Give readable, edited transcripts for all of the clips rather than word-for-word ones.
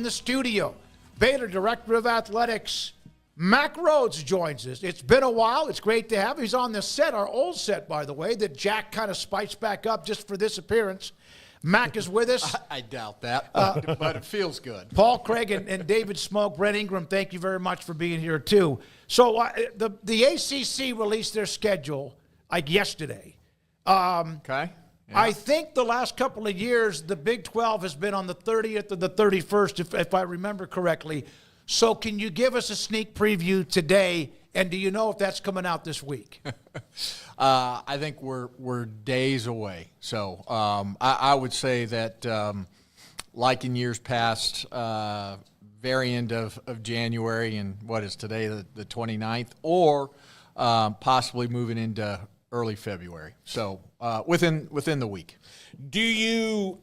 the studio, Baylor Director of Athletics, Mack Rhoades joins us. It's been a while. It's great to have him. He's on the set, our old set, by the way, that Jack kind of spiced back up just for this appearance. Mack is with us. I doubt that, but it feels good. Paul Craig and David Smoke, Brent Ingram, thank you very much for being here, too. So the ACC released their schedule like yesterday. Okay. Yeah. I think the last couple of years, the Big 12 has been on the 30th or the 31st, if I remember correctly. So can you give us a sneak preview today, and do you know if that's coming out this week? I think we're days away. So I would say that, like in years past, very end of January, and what is today, the 29th, or possibly moving into early February. So within the week. Do you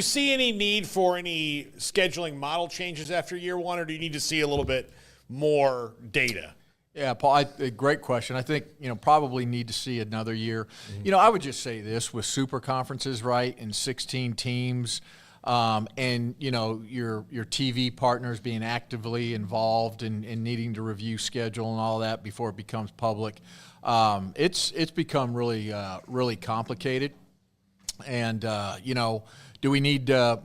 see any need for any scheduling model changes after year one, or do you need to see a little bit more data? Yeah, Paul, great question. I think, probably need to see another year. Mm-hmm. I would just say this with super conferences, right, and 16 teams, and, your TV partners being actively involved and needing to review schedule and all that before it becomes public. It's become really, really complicated. And, do we need to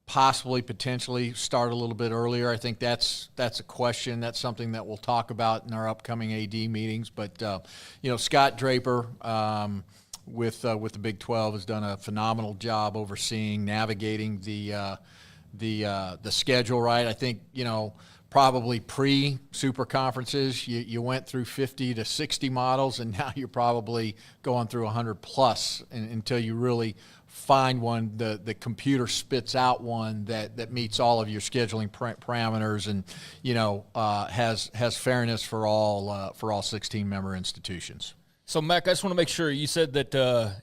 potentially start a little bit earlier? I think that's a question. That's something that we'll talk about in our upcoming AD meetings. But, Scott Draper with the Big 12 has done a phenomenal job overseeing, navigating the schedule, right? I think, probably pre-super conferences, you went through 50 to 60 models, and now you're probably going through 100 plus until you really find one. The computer spits out one that meets all of your scheduling parameters and has fairness for all 16 member institutions. So, Mack, I just want to make sure you said that,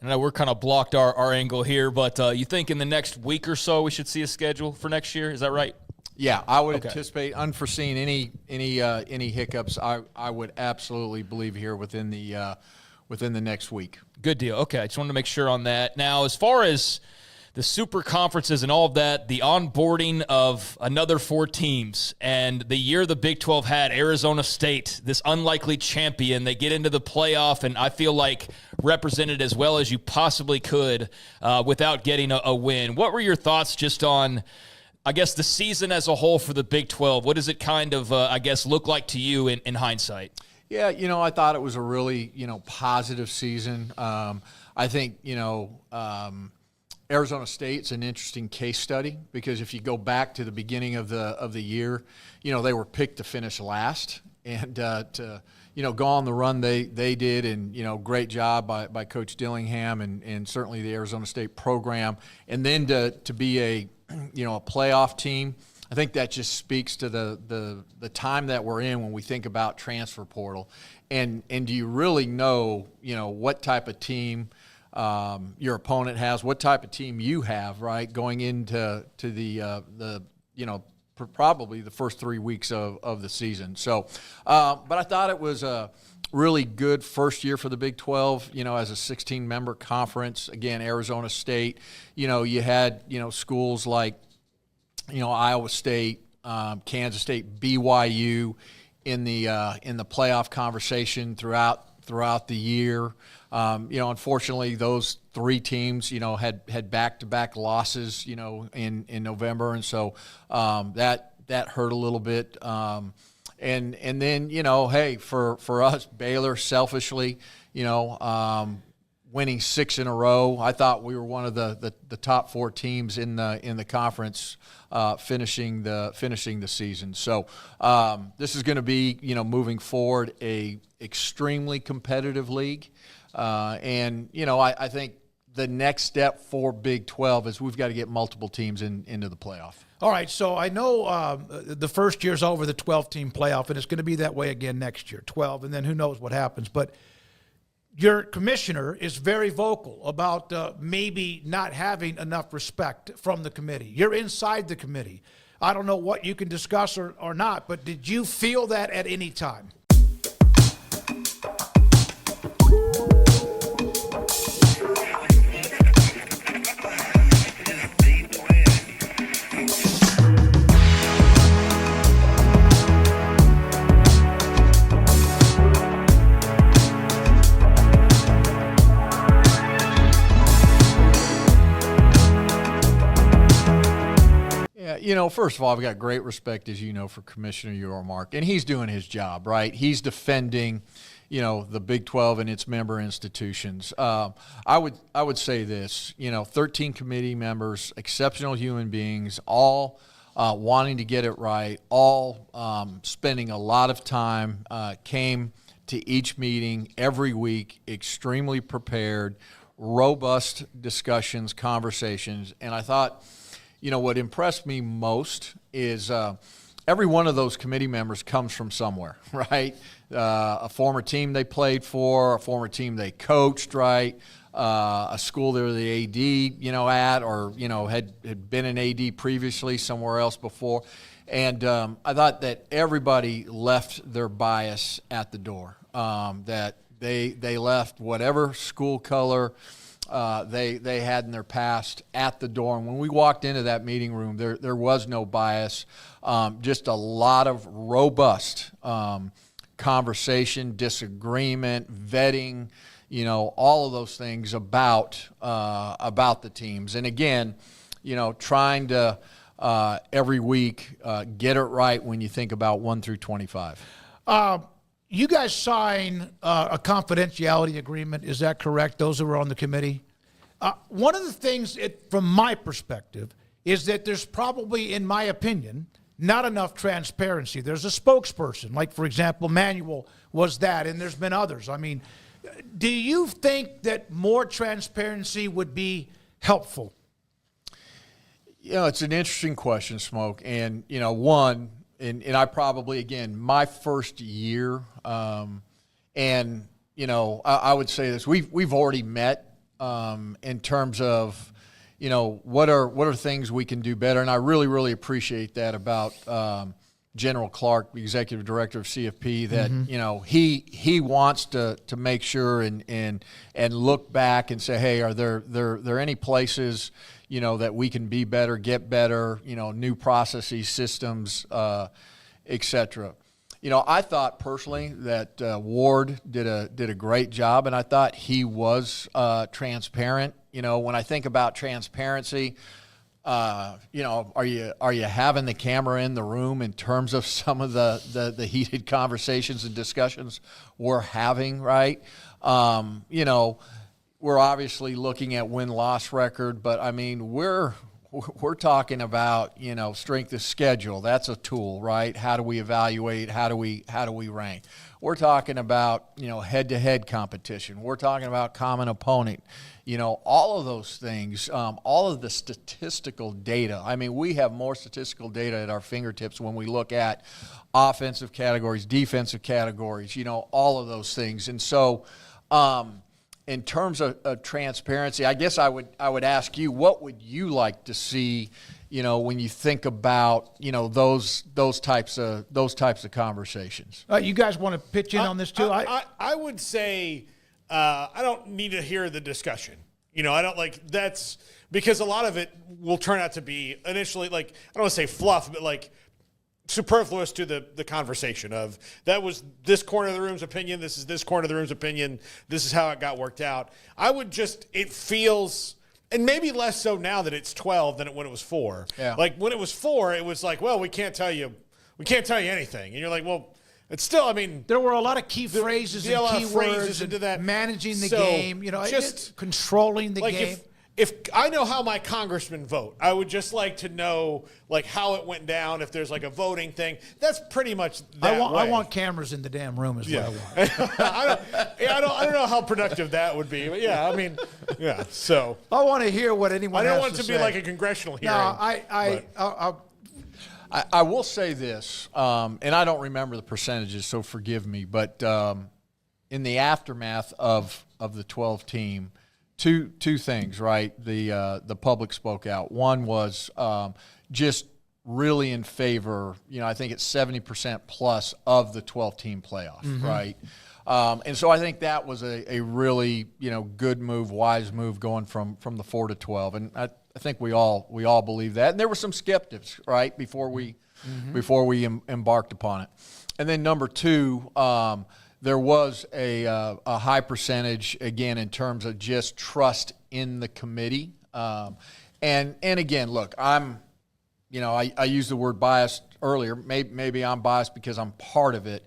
and we're kind of blocked our angle here, but you think in the next week or so we should see a schedule for next year? Is that right? Yeah, I would anticipate, unforeseen any hiccups. I would absolutely believe here within the next week. Good deal. Okay, I just wanted to make sure on that. Now, as far as the super conferences and all of that, the onboarding of another 4 teams, and the year the Big 12 had Arizona State, this unlikely champion, they get into the playoff, and I feel like represented as well as you possibly could without getting a win. What were your thoughts just on, I guess, the season as a whole for the Big 12? What does it kind of, look like to you in hindsight? Yeah, I thought it was a really, positive season. I think, Arizona State's an interesting case study because if you go back to the beginning of the year, they were picked to finish last, and to go on the run they did, and great job by Coach Dillingham and certainly the Arizona State program, and then to be a playoff team. I think that just speaks to the time that we're in when we think about transfer portal, and do you really know what type of team your opponent has, what type of team you have, right, going into the probably the first 3 weeks of the season. So, but I thought it was a really good first year for the Big 12, as a 16-member conference. Again, Arizona State, you had, schools like, Iowa State, Kansas State, BYU in the playoff conversation throughout the year. Unfortunately, those 3 teams, had back-to-back losses, in November, and so that hurt a little bit. And then, hey, for us, Baylor, selfishly, winning 6 in a row, I thought we were one of the top 4 teams in the conference, finishing the season. So this is going to be, moving forward, a extremely competitive league. And, I think the next step for Big 12 is we've got to get multiple teams into the playoff. All right, so I know the first year's over, the 12-team playoff, and it's going to be that way again next year, 12, and then who knows what happens. But your commissioner is very vocal about maybe not having enough respect from the committee. You're inside the committee. I don't know what you can discuss or not, but did you feel that at any time? Yeah, first of all, I've got great respect, as you know, for Commissioner Yormark, and he's doing his job, right? He's defending, the Big 12 and its member institutions. I would say this, 13 committee members, exceptional human beings, all wanting to get it right, all spending a lot of time, came to each meeting every week, extremely prepared, robust discussions, conversations, and I thought, what impressed me most is every one of those committee members comes from somewhere, right? A former team they played for, a former team they coached, right? A school they were the AD, at, or, had been an AD previously somewhere else before. And I thought that everybody left their bias at the door, that they left whatever school color they had in their past at the door. And when we walked into that meeting room, there was no bias, just a lot of robust conversation, disagreement, vetting, all of those things about the teams. And again, trying to every week get it right when you think about 1 through 25. You guys sign a confidentiality agreement. Is that correct? Those who are on the committee. One of the things, from my perspective, is that there's probably, in my opinion, not enough transparency. There's a spokesperson, like, for example, Manuel was that, and there's been others. I mean, do you think that more transparency would be helpful? It's an interesting question, Smoke. And, one, and I probably, again, my first year, and, I would say this, we've already met in terms of, what are things we can do better. And I really, really appreciate that about General Clark, the Executive Director of CFP, that, he wants to make sure and look back and say, hey, are there any places, that we can be better, get better, new processes, systems, et cetera. I thought personally that Ward did a great job, and I thought he was transparent. When I think about transparency, are you having the camera in the room in terms of some of the heated conversations and discussions we're having, right? We're obviously looking at win-loss record, but I mean, we're talking about, strength of schedule. That's a tool, right? How do we evaluate? How do we rank? We're talking about, head-to-head competition. We're talking about common opponent. All of those things, all of the statistical data. I mean, we have more statistical data at our fingertips when we look at offensive categories, defensive categories, all of those things. And so, in terms of transparency, I guess I would ask you, what would you like to see, when you think about, those types of conversations? You guys want to pitch in on this too? I would say I don't need to hear the discussion. I don't that's because a lot of it will turn out to be initially I don't want to say fluff, but superfluous to the conversation of that was this corner of the room's opinion. This is this corner of the room's opinion. This is how it got worked out. It feels, and maybe less so now that it's 12 than when it was 4. Yeah. When it was 4, it was well, we can't tell you anything. And you're well, it's still, I mean, there were a lot of key phrases and key words into that. Managing the So, game, just controlling the game. If I know how my congressmen vote, I would just like to know how it went down. If there's a voting thing, that's pretty much that way. I want cameras in the damn room is what I want. I don't know how productive that would be, but yeah, I mean, yeah. So I want to hear what anyone. I don't has want it to say. be like a congressional hearing. No, I will say this, and I don't remember the percentages, so forgive me, but in the aftermath of the 12 team. Two things, right? The public spoke out. One was just really in favor. I think it's 70% plus of the 12-team playoff, right? And so I think that was a really good move, wise move going from the 4 to 12, and I think we all believe that. And there were some skeptics, right, before we embarked upon it. And then number 2. There was a high percentage, again, in terms of just trust in the committee. And again, look, I'm I used the word biased earlier. Maybe I'm biased because I'm part of it,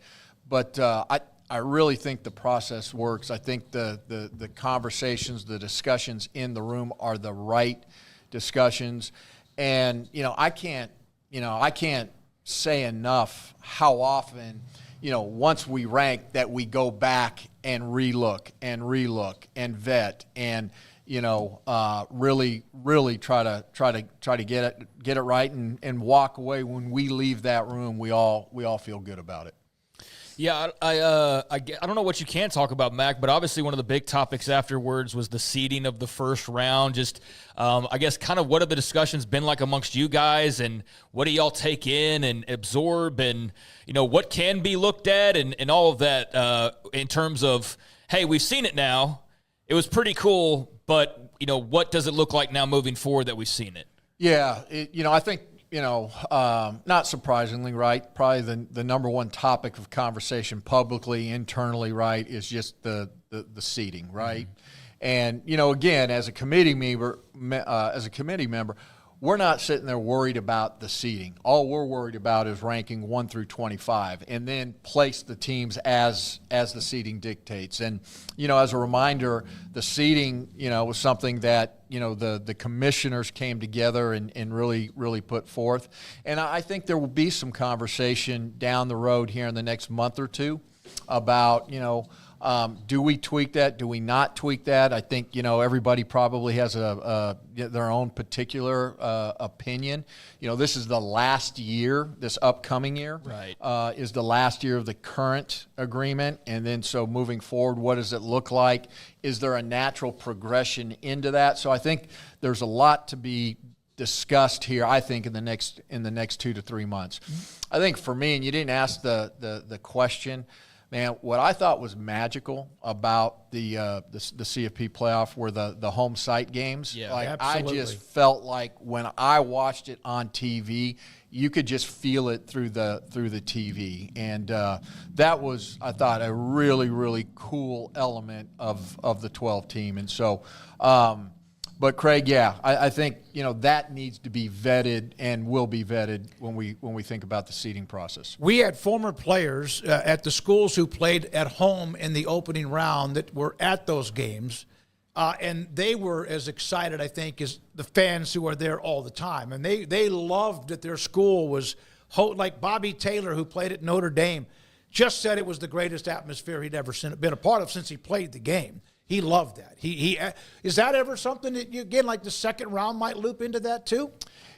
but I really think the process works. I think the conversations, the discussions in the room are the right discussions, and I can't say enough how often once we rank that we go back and relook and vet and really try to get it right and walk away. When we leave that room, we all feel good about it. Yeah, I don't know what you can talk about, Mac, but obviously one of the big topics afterwards was the seeding of the first round. Just, I guess, kind of what have the discussions been like amongst you guys, and what do y'all take in and absorb, and what can be looked at, and all of that in terms of, hey, we've seen it now. It was pretty cool, but what does it look like now moving forward that we've seen it? Yeah, I think. Not surprisingly, right? Probably the number one topic of conversation publicly, internally, right, is just the seating, right? Mm-hmm. And again, as a committee member, we're not sitting there worried about the seating. All we're worried about is ranking 1 through 25, and then place the teams as the seating dictates. And as a reminder, the seating was something that the commissioners came together and really put forth. And I think there will be some conversation down the road here in the next month or two about do we tweak that? Do we not tweak that? I think everybody probably has their own particular opinion. This is the last year. This upcoming year, right, is the last year of the current agreement, and then so moving forward, what does it look like? Is there a natural progression into that? So I think there's a lot to be discussed here. I think in the next 2 to 3 months. Mm-hmm. I think for me, and you didn't ask the question. Man, what I thought was magical about the CFP playoff were the home site games. Yeah, absolutely. I just felt like when I watched it on TV, you could just feel it through the TV, and that was, I thought, a really cool element of the 12 team. And so. But Craig, yeah, I think that needs to be vetted and will be vetted when we think about the seeding process. We had former players at the schools who played at home in the opening round that were at those games, and they were as excited, I think, as the fans who are there all the time. And they loved that their school was like Bobby Taylor, who played at Notre Dame, just said it was the greatest atmosphere he'd ever been a part of since he played the game. He loved that. He is that ever something that again, like the second round might loop into that too?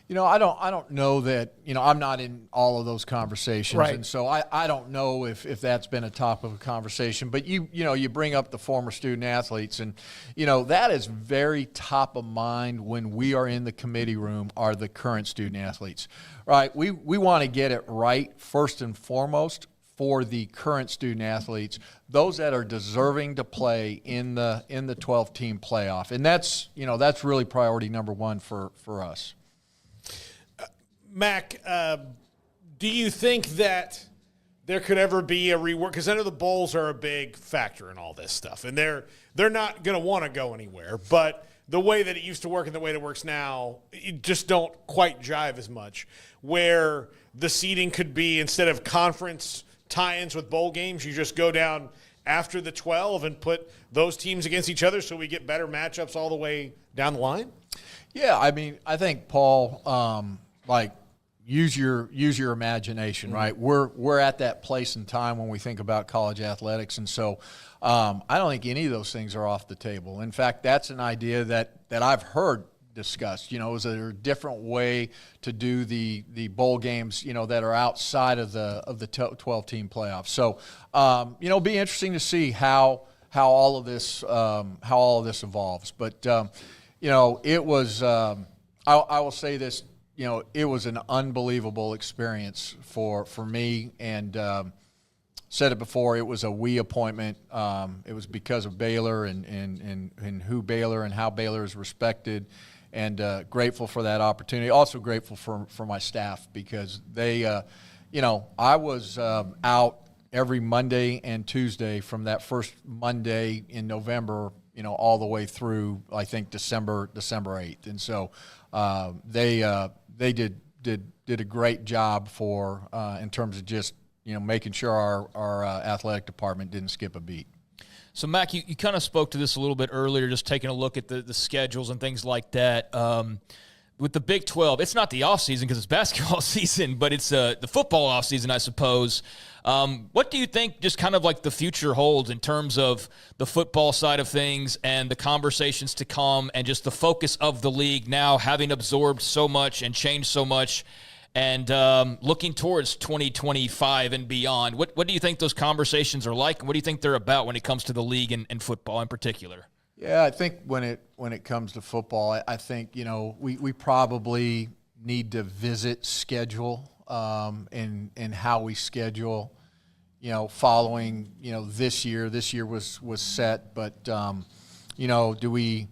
I don't know that, I'm not in all of those conversations. Right. And so I don't know if that's been a topic of conversation, but you bring up the former student athletes, and, that is very top of mind when we are in the committee room, are the current student athletes, right? We want to get it right first and foremost for the current student athletes, those that are deserving to play in the 12-team playoff. And that's really priority number one for us. Mac, do you think that there could ever be a rework? Because I know the bowls are a big factor in all this stuff, and they're not going to want to go anywhere. But the way that it used to work and the way that it works now, it just don't quite jive as much. Where the seeding could be, instead of conference tie-ins with bowl games, you just go down after the 12 and put those teams against each other so we get better matchups all the way down the line? Yeah, I mean, I think, Paul, use your imagination, mm-hmm. right? We're at that place and time when we think about college athletics, and so I don't think any of those things are off the table. In fact, that's an idea that I've heard discussed. Is there a different way to do the bowl games, that are outside of the 12-team playoffs? So, be interesting to see how all of this evolves. But it was. I will say this. It was an unbelievable experience for me, and said it before. It was a we appointment. It was because of Baylor and who Baylor and how Baylor is respected. And grateful for that opportunity. Also grateful for my staff, because they, I was out every Monday and Tuesday from that first Monday in November, all the way through, I think, December 8th. And so they did did a great job for in terms of just making sure our athletic department didn't skip a beat. So, Mack, you kind of spoke to this a little bit earlier, just taking a look at the schedules and things like that. With the Big 12, it's not the offseason because it's basketball season, but it's the football offseason, I suppose. What do you think just kind of like the future holds in terms of the football side of things and the conversations to come and just the focus of the league now having absorbed so much and changed so much and looking towards 2025 and beyond? What do you think those conversations are like, and what do you think they're about when it comes to the league and football in particular? Yeah, I think when it comes to football, I think we probably need to visit schedule and how we schedule. Following this year. This year was set, but do we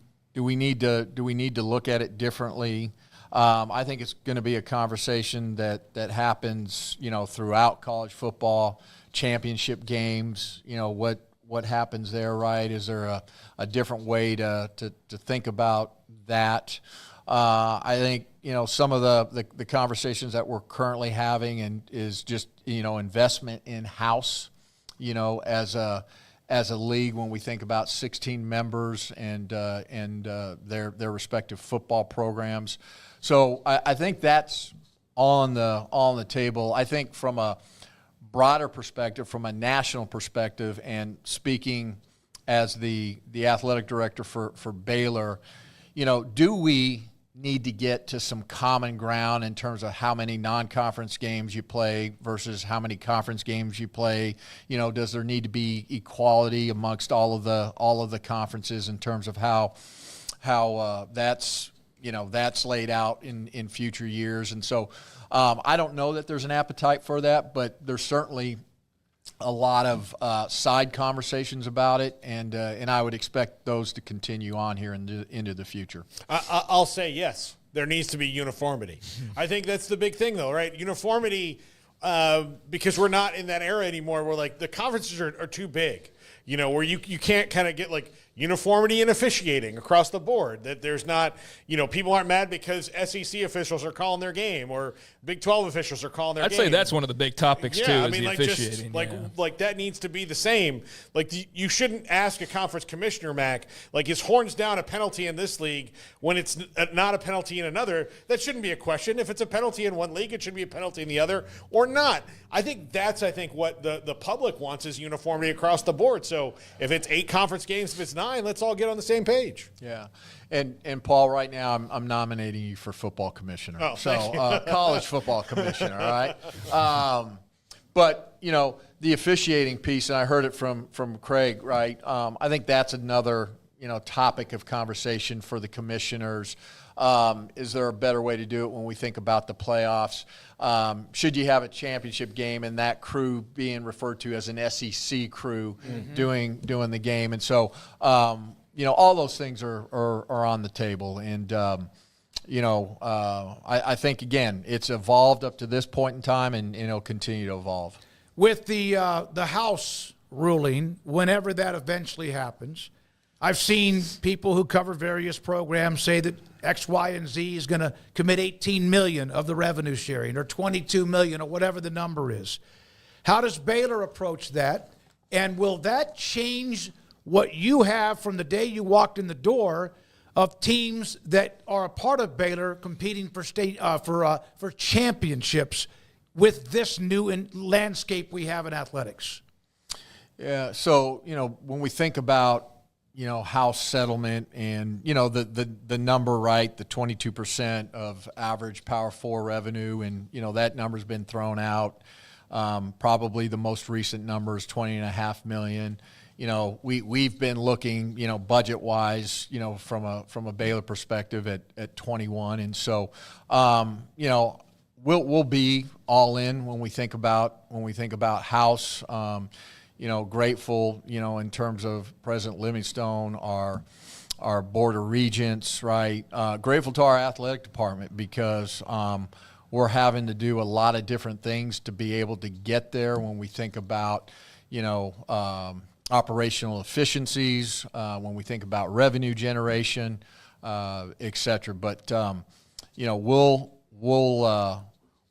need to look at it differently? I think it's going to be a conversation that happens throughout college football, championship games. What happens there, right? Is there a different way to think about that? I think some of the conversations that we're currently having and is just investment in house, as a league when we think about 16 members and their respective football programs. So I think that's on the table. I think from a broader perspective, from a national perspective, and speaking as the athletic director for Baylor, do we need to get to some common ground in terms of how many non-conference games you play versus how many conference games you play? Does there need to be equality amongst all of the conferences in terms of how that's laid out in future years? And so I don't know that there's an appetite for that, but there's certainly a lot of side conversations about it, and I would expect those to continue on here into the future. I'll say yes. There needs to be uniformity. I think that's the big thing, though, right? Uniformity, because we're not in that era anymore where, like, the conferences are too big, where you can't kind of get, like, uniformity in officiating across the board, that there's not, people aren't mad because SEC officials are calling their game or Big 12 officials are calling their game. I'd say that's one of the big topics, too, I is mean, the like, officiating. Like that needs to be the same. Like, you shouldn't ask a conference commissioner, Mac, like, is horns down a penalty in this league when it's not a penalty in another? That shouldn't be a question. If it's a penalty in one league, it should be a penalty in the other or not. I think that's what the public wants is uniformity across the board. So if it's 8 conference games, if it's 9, let's all get on the same page. Yeah. And Paul, right now I'm nominating you for football commissioner. Oh, so college football commissioner, all right? But, the officiating piece, and I heard it from Craig, right? I think that's another, topic of conversation for the commissioners. Is there a better way to do it when we think about the playoffs? Should you have a championship game and that crew being referred to as an SEC crew doing the game? And so, all those things are on the table. And, I think, again, it's evolved up to this point in time and it'll continue to evolve. With the House ruling, whenever that eventually happens, I've seen people who cover various programs say that X, Y, and Z is going to commit $18 million of the revenue sharing or $22 million or whatever the number is. How does Baylor approach that? And will that change what you have from the day you walked in the door of teams that are a part of Baylor competing for state for championships with this new landscape we have in athletics? Yeah. So when we think about house settlement and the number, right, the 22% of average Power 4 revenue, and that number's been thrown out. Probably the most recent number is $20.5 million. We've been looking, budget wise, from a Baylor perspective at 21, and so we'll be all in when we think about house. Grateful, in terms of President Livingstone, our board of regents, right? Grateful to our athletic department because we're having to do a lot of different things to be able to get there when we think about, operational efficiencies, when we think about revenue generation, et cetera. But, we'll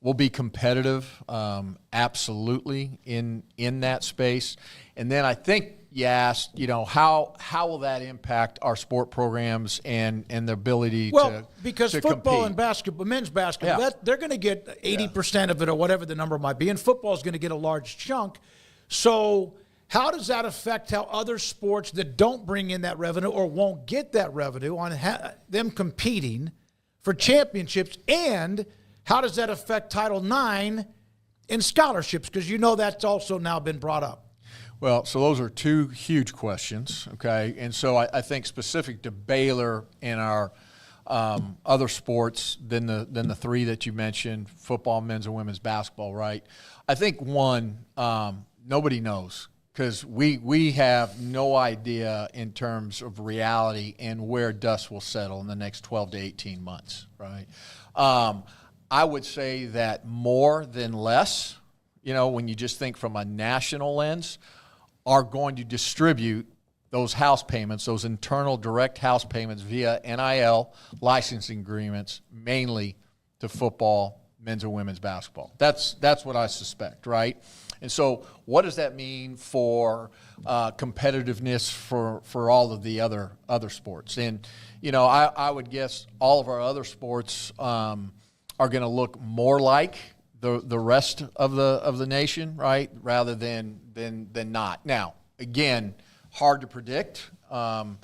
We'll be competitive, absolutely, in that space. And then I think you asked, how will that impact our sport programs and the ability because to football compete? and basketball, men's basketball, they're going to get 80% of it or whatever the number might be, and football is going to get a large chunk. So how does that affect how other sports that don't bring in that revenue or won't get that revenue on them competing for championships, and how does that affect Title IX in scholarships? Because that's also now been brought up. Well, so those are two huge questions, okay? And so I think specific to Baylor and our other sports than the three that you mentioned, football, men's and women's basketball, right? I think one, nobody knows, because we have no idea in terms of reality and where dust will settle in the next 12 to 18 months, right? I would say that more than less, when you just think from a national lens, are going to distribute those house payments, those internal direct house payments via NIL licensing agreements, mainly to football, men's and women's basketball. That's what I suspect, right? And so what does that mean for competitiveness for all of the other sports? And, I would guess all of our other sports are going to look more like the rest of the nation, right, rather than not. Now, again, hard to predict, and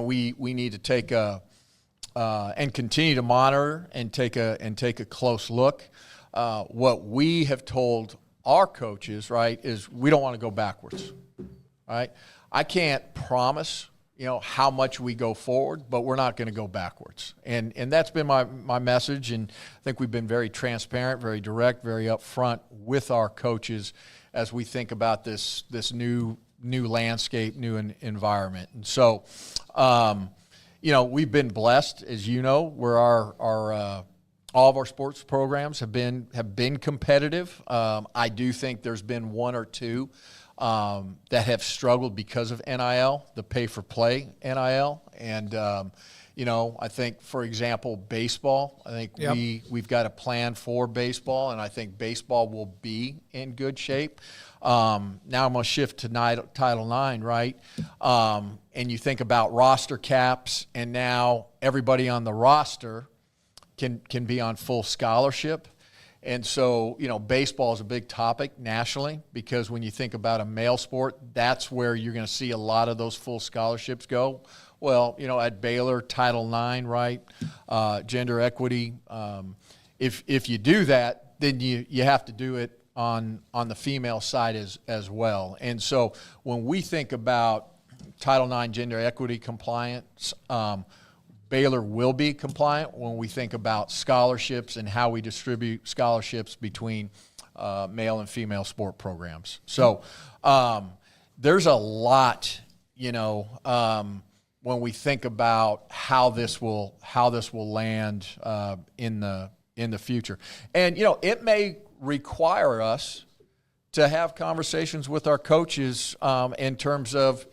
we need to take and continue to monitor and take a close look. What we have told our coaches, right, is we don't want to go backwards, right? I can't promise how much we go forward, but we're not going to go backwards. And that's been my message, and I think we've been very transparent, very direct, very upfront with our coaches as we think about this new landscape, new environment. And so, we've been blessed, as where our all of our sports programs have been competitive. I do think there's been one or two that have struggled because of NIL, the pay-for-play NIL. And, I think, for example, baseball, I think we've got a plan for baseball, and I think baseball will be in good shape. Now I'm going to shift to Title IX, right? And you think about roster caps, and now everybody on the roster can be on full scholarship. And so, baseball is a big topic nationally, because when you think about a male sport, that's where you're going to see a lot of those full scholarships go. Well, at Baylor, Title IX, right, gender equity, if you do that, then you have to do it on the female side as well. And so when we think about Title IX gender equity compliance, Baylor will be compliant when we think about scholarships and how we distribute scholarships between male and female sport programs. So there's a lot, when we think about how this will land in the future. And it may require us to have conversations with our coaches in terms of,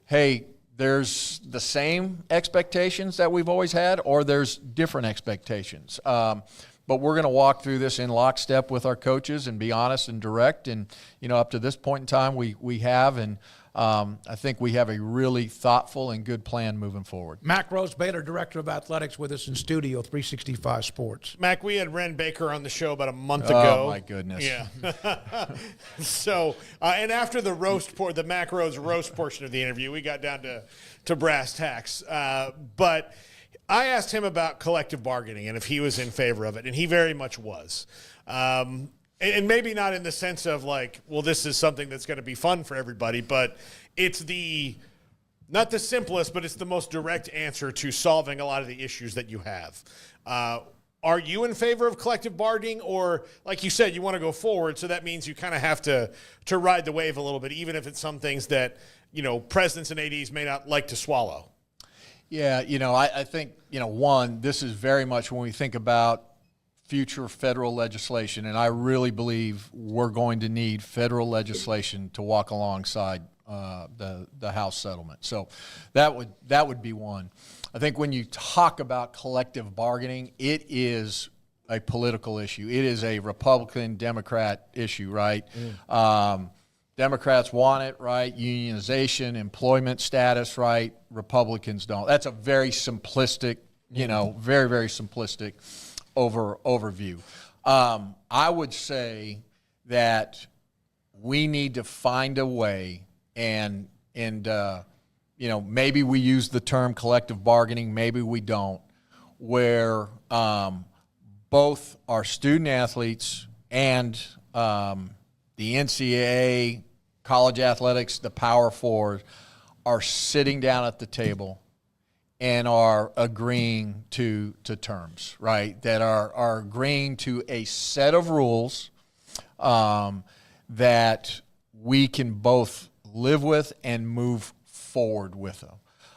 hey, there's the same expectations that we've always had, or there's different expectations. But we're going to walk through this in lockstep with our coaches and be honest and direct. And, up to this point in time, we have, and I think we have a really thoughtful and good plan moving forward. Mack Rhoades, Baylor Director of Athletics, with us in studio, 365 Sports. Mack, we had Ren Baker on the show about a month ago. Oh, my goodness. Yeah. So, and after the the Mack Rhoades roast portion of the interview, we got down to brass tacks. But I asked him about collective bargaining and if he was in favor of it, and he very much was. And maybe not in the sense of like, well, this is something that's going to be fun for everybody, but it's not the simplest, but it's the most direct answer to solving a lot of the issues that you have. Are you in favor of collective bargaining, or like you said, you want to go forward, so that means you kind of have to ride the wave a little bit, even if it's some things that, presidents and ADs may not like to swallow? Yeah, I think, one, this is very much when we think about future federal legislation, and I really believe we're going to need federal legislation to walk alongside the House settlement. So that would be one. I think when you talk about collective bargaining, it is a political issue. It is a Republican Democrat issue, right? Democrats want it, right? Unionization, employment status, right? Republicans don't. That's a very simplistic, very, very simplistic overview. I would say that we need to find a way, and maybe we use the term collective bargaining, maybe we don't, where both our student athletes and the NCAA, college athletics, the Power Fours, are sitting down at the table and are agreeing to terms, right? That are agreeing to a set of rules that we can both live with and move forward with them.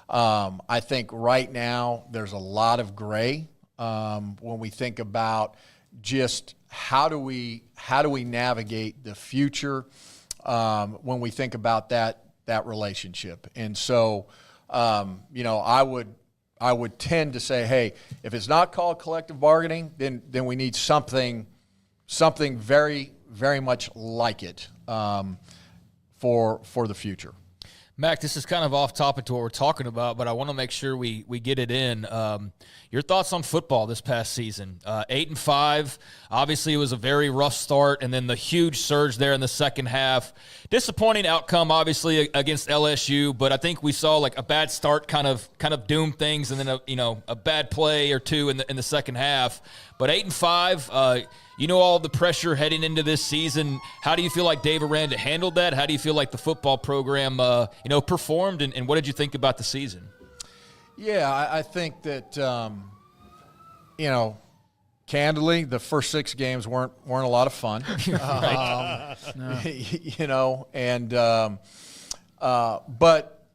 I think right now there's a lot of gray when we think about just how do we navigate the future when we think about that relationship. And so, I would tend to say, hey, if it's not called collective bargaining, then we need something very, very much like it for the future. Mack, this is kind of off topic to what we're talking about, but I want to make sure we get it in. Your thoughts on football this past season? 8-5. Obviously, it was a very rough start, and then the huge surge there in the second half. Disappointing outcome, obviously, against LSU, but I think we saw like a bad start kind of doom things, and then a bad play or two in the second half. But 8-5. All the pressure heading into this season. How do you feel like Dave Aranda handled that? How do you feel like the football program, performed? And what did you think about the season? Yeah, I think that, candidly, the first 6 games weren't a lot of fun. But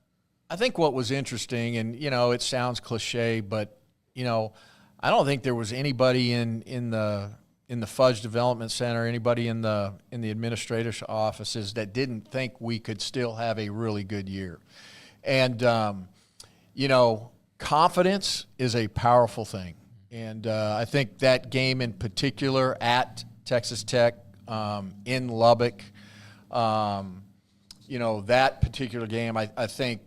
I think what was interesting, and it sounds cliche, but I don't think there was anybody in the Fudge Development Center, anybody in the administrative offices that didn't think we could still have a really good year. And confidence is a powerful thing. And I think that game in particular at Texas Tech, in Lubbock, that particular game, I think,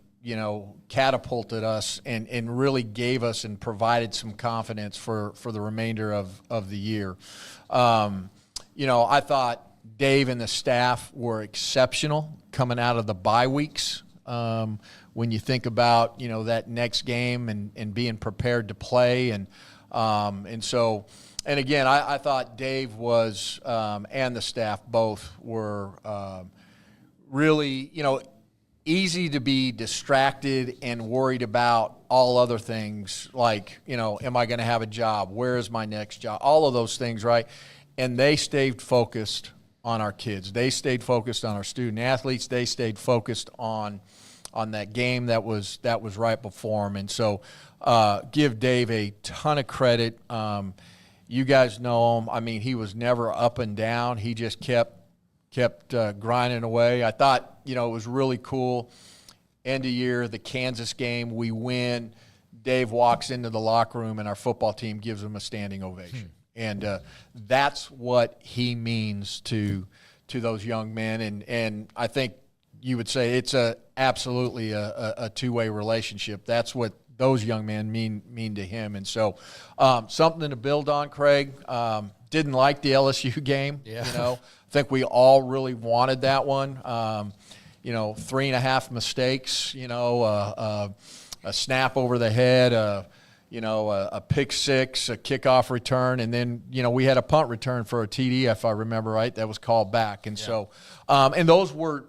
catapulted us and really gave us and provided some confidence for the remainder of the year. I thought Dave and the staff were exceptional coming out of the bye weeks. When you think about, that next game and being prepared to play. And again, I thought Dave was, and the staff both were really, easy to be distracted and worried about all other things like, am I going to have a job? Where is my next job? All of those things, right? And they stayed focused on our kids. They stayed focused on our student athletes. They stayed focused on that game that was right before them. And so give Dave a ton of credit. You guys know him. I mean, he was never up and down. He just kept grinding away. I thought, it was really cool. End of year, the Kansas game, we win. Dave walks into the locker room, and our football team gives him a standing ovation. And that's what he means to those young men. And I think you would say it's absolutely a two-way relationship. That's what those young men mean to him. And so something to build on, Craig. Didn't like the LSU game. Yeah. I think we all really wanted that one. 3.5 mistakes, a snap over the head, a pick six, a kickoff return, and then, we had a punt return for a TD, if I remember right, that was called back. And so, and those were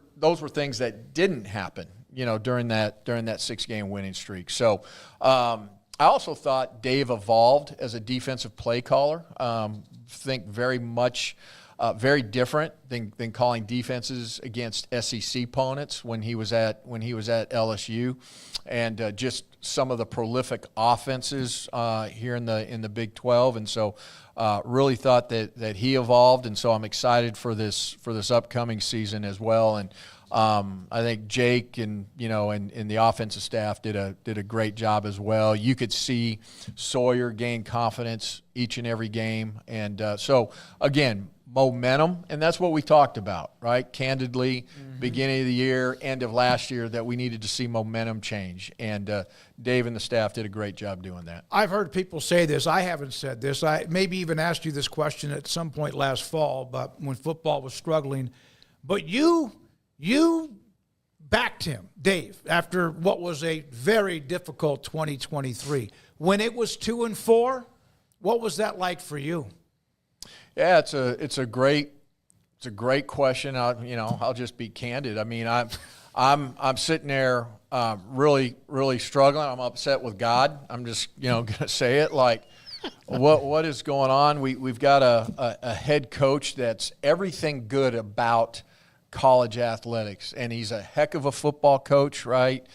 things that didn't happen, during that 6-game winning streak. So, I also thought Dave evolved as a defensive play caller. Think very much very different than calling defenses against SEC opponents when he was at LSU, and just some of the prolific offenses here in the Big 12. And so, really thought that he evolved, and so I'm excited for this upcoming season as well. And I think Jake and the offensive staff did a great job as well. You could see Sawyer gain confidence each and every game, and so again, momentum, and that's what we talked about, right? Candidly, beginning of the year, end of last year, that we needed to see momentum change, and Dave and the staff did a great job doing that. I've heard people say this. I haven't said this. I maybe even asked you this question at some point last fall, but when football was struggling. But you backed him, Dave, after what was a very difficult 2023. When it was 2-4, what was that like for you? Yeah, it's a great question. I'll just be candid. I mean, I'm sitting there really struggling. I'm upset with God. I'm just gonna say it, like, what is going on? We've got a head coach that's everything good about college athletics, and he's a heck of a football coach, right?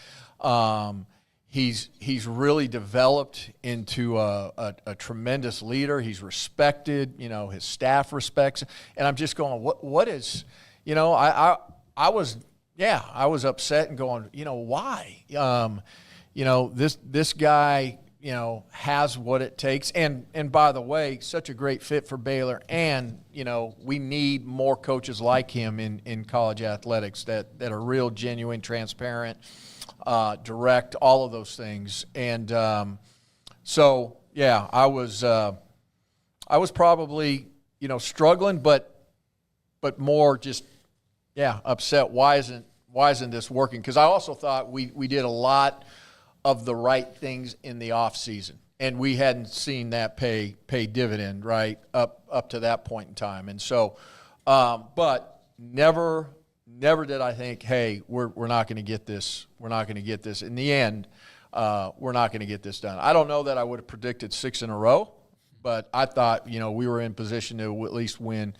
He's really developed into a tremendous leader. He's respected, his staff respects, and I'm just going, what is, I was upset and going, why? This guy, has what it takes, and by the way, such a great fit for Baylor, and we need more coaches like him in college athletics that are real, genuine, transparent, direct, all of those things. And so yeah, I was probably struggling, but more just upset. Why isn't this working? Because I also thought we did a lot of the right things in the off season, and we hadn't seen that pay dividend right up to that point in time. And so, but never did I think, hey, we're not going to get this. We're not going to get this. In the end, we're not going to get this done. I don't know that I would have predicted 6 in a row, but I thought we were in position to at least win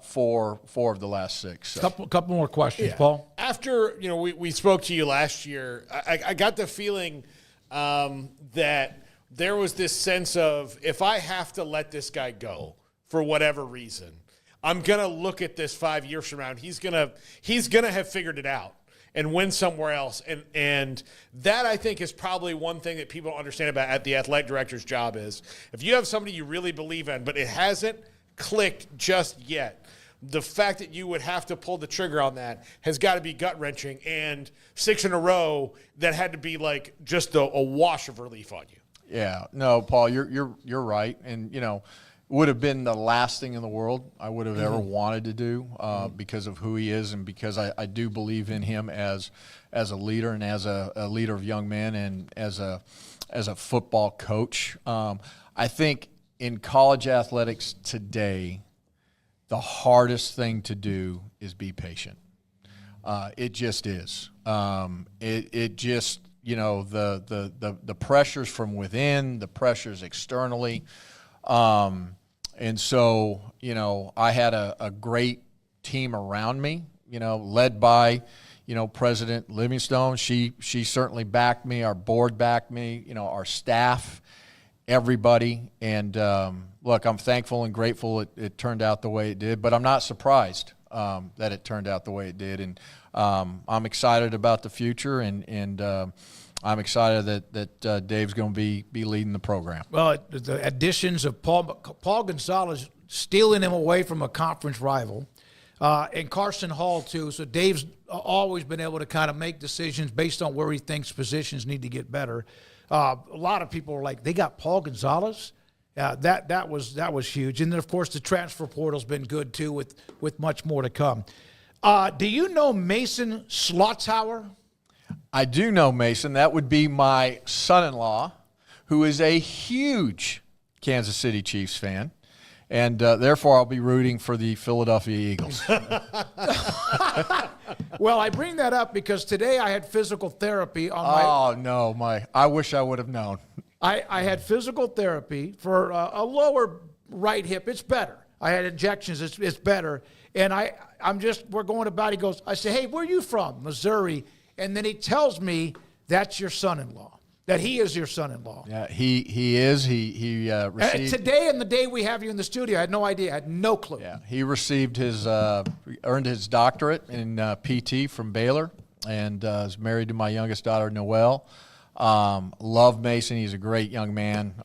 four of the last 6. So. Couple more questions, Paul. After we spoke to you last year, I got the feeling that there was this sense of, if I have to let this guy go for whatever reason, I'm gonna look at this 5 years from now, and he's gonna have figured it out and win somewhere else. And that, I think, is probably one thing that people don't understand about at the athletic director's job is, if you have somebody you really believe in, but it hasn't clicked just yet, the fact that you would have to pull the trigger on that has got to be gut-wrenching, and 6 in a row, that had to be like just a wash of relief on you. Yeah, no, Paul, you're right, and would have been the last thing in the world I would have ever wanted to do because of who he is, and because I do believe in him as a leader, and as a leader of young men, and as a football coach. I think in college athletics today, the hardest thing to do is be patient. It just is. It just, the pressures from within, the pressures externally. And so, I had a great team around me, led by, President Livingstone. She certainly backed me. Our board backed me, our staff, everybody. And look, I'm thankful and grateful it turned out the way it did, but I'm not surprised that it turned out the way it did. And I'm excited about the future, and I'm excited that Dave's going to be leading the program. Well, the additions of Paul Gonzalez, stealing him away from a conference rival, and Carson Hall too. So Dave's always been able to kind of make decisions based on where he thinks positions need to get better. A lot of people are like, they got Paul Gonzalez. That was huge. And then of course the transfer portal's been good too, with much more to come. Do you know Mason Slotzauer? I do know Mason. That would be my son-in-law, who is a huge Kansas City Chiefs fan, and therefore I'll be rooting for the Philadelphia Eagles. Well, I bring that up because today I had physical therapy on my... Oh, no, I wish I would have known. I had physical therapy for a lower right hip. It's better. I had injections. It's better. And we're going about, he goes, I say, hey, where are you from? Missouri. And then he tells me, that's your son-in-law. that he is your son-in-law. Yeah, he is. He received Today and the day we have you in the studio, I had no idea. I had no clue. Yeah, he received his earned his doctorate in PT from Baylor, and is married to my youngest daughter, Noelle. Love Mason. He's a great young man.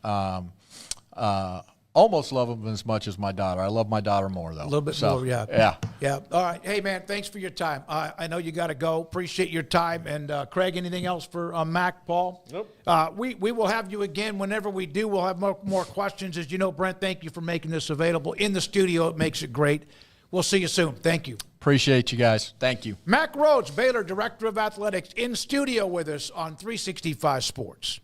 Almost love him as much as my daughter. I love my daughter more, though. A little bit more, yeah. Yeah. Yeah. All right. Hey, man, thanks for your time. I know you got to go. Appreciate your time. And, Craig, anything else for Mack, Paul? Nope. We will have you again whenever we do. We'll have more questions. As you know, Brent, thank you for making this available in the studio. It makes it great. We'll see you soon. Thank you. Appreciate you guys. Thank you. Mack Rhoades, Baylor Director of Athletics, in studio with us on 365 Sports.